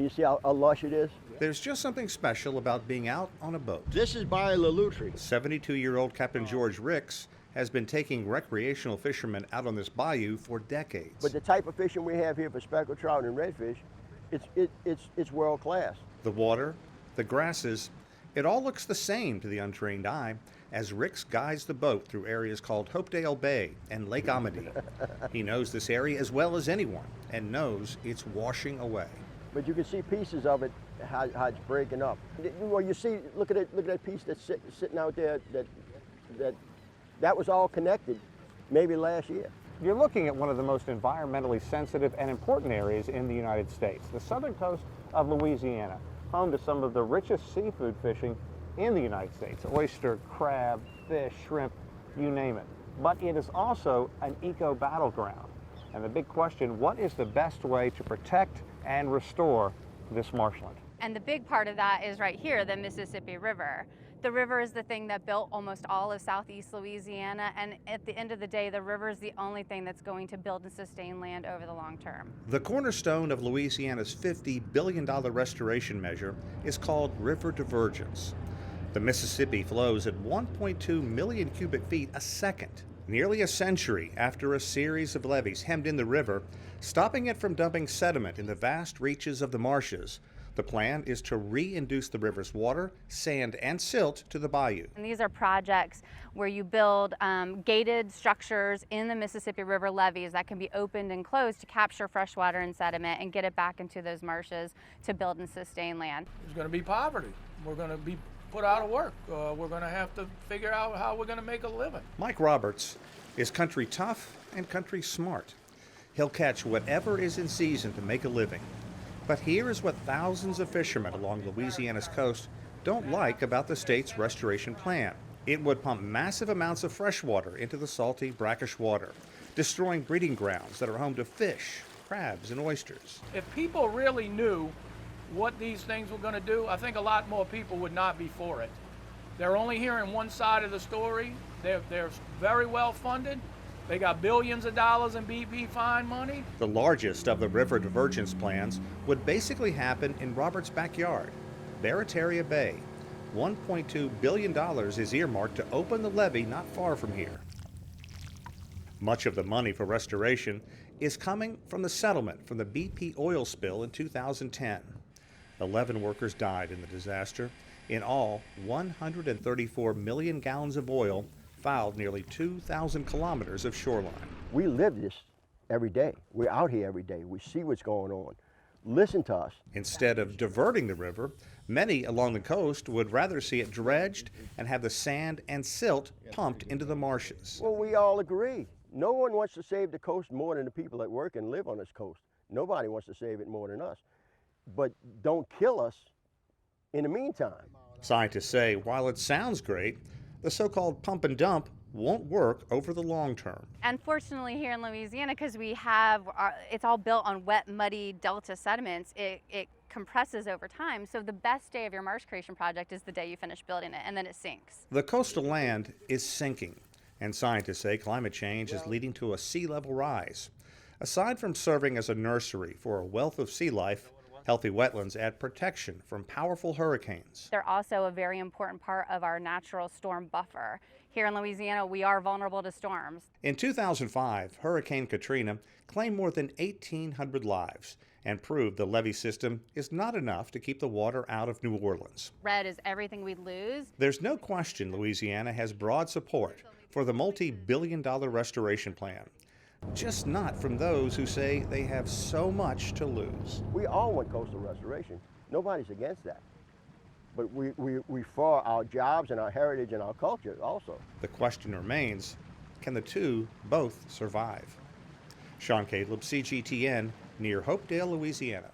You see how lush it is? There's just something special about being out on a boat. This is Bayou Lutry. 72-year-old Captain George Ricks has been taking recreational fishermen out on this bayou for decades. But the type of fishing we have here for speckled trout and redfish, it's world class. The water, the grasses, it all looks the same to the untrained eye as Ricks guides the boat through areas called Hopedale Bay and Lake Amity. He knows this area as well as anyone and knows it's washing away. But you can see pieces of it, how it's breaking up. Well, you see, look at that piece that's sitting out there, that was all connected maybe last year. You're looking at one of the most environmentally sensitive and important areas in the United States, the southern coast of Louisiana, home to some of the richest seafood fishing in the United States: oyster, crab, fish, shrimp, you name it. But it is also an eco battleground. And the big question, what is the best way to protect and restore this marshland? And the big part of that is right here, the Mississippi River. The river is the thing that built almost all of southeast Louisiana, and at the end of the day, the river is the only thing that's going to build and sustain land over the long term. The cornerstone of Louisiana's $50 billion restoration measure is called river divergence. The Mississippi flows at 1.2 million cubic feet a second, nearly a century after a series of levees hemmed in the river, stopping it from dumping sediment in the vast reaches of the marshes. The plan is to reinduce the river's water, sand, and silt to the bayou. And these are projects where you build gated structures in the Mississippi River levees that can be opened and closed to capture fresh water and sediment and get it back into those marshes to build and sustain land. There's going to be poverty. We're going to be put out of work. We're going to have to figure out how we're going to make a living. Mike Roberts is country tough and country smart. He'll catch whatever is in season to make a living. But here is what thousands of fishermen along Louisiana's coast don't like about the state's restoration plan. It would pump massive amounts of fresh water into the salty, brackish water, destroying breeding grounds that are home to fish, crabs, and oysters. If people really knew what these things were going to do, I think a lot more people would not be for it. They're only hearing one side of the story. They're very well funded. They got billions of dollars in BP fine money. The largest of the river divergence plans would basically happen in Roberts' backyard, Barataria Bay. $1.2 billion is earmarked to open the levee not far from here. Much of the money for restoration is coming from the settlement from the BP oil spill in 2010. 11 workers died in the disaster. In all, 134 million gallons of oil fouled nearly 2,000 kilometers of shoreline. We live this every day. We're out here every day. We see what's going on. Listen to us. Instead of diverting the river, many along the coast would rather see it dredged and have the sand and silt pumped into the marshes. Well, we all agree. No one wants to save the coast more than the people that work and live on this coast. Nobody wants to save it more than us. But don't kill us in the meantime. Scientists say while it sounds great, the so-called pump and dump won't work over the long term. Unfortunately, here in Louisiana, because it's all built on wet, muddy delta sediments, it compresses over time. So the best day of your marsh creation project is the day you finish building it, and then it sinks. The coastal land is sinking, and scientists say climate change is leading to a sea level rise. Aside from serving as a nursery for a wealth of sea life, healthy wetlands add protection from powerful hurricanes. They're also a very important part of our natural storm buffer. Here in Louisiana, we are vulnerable to storms. In 2005, Hurricane Katrina claimed more than 1,800 lives and proved the levee system is not enough to keep the water out of New Orleans. Red is everything we lose. There's no question Louisiana has broad support for the multi-billion-dollar restoration plan. Just not from those who say they have so much to lose. We all want coastal restoration. Nobody's against that. But we for our jobs and our heritage and our culture also. The question remains, can the two both survive? Sean Callebs, CGTN, near Hopedale, Louisiana.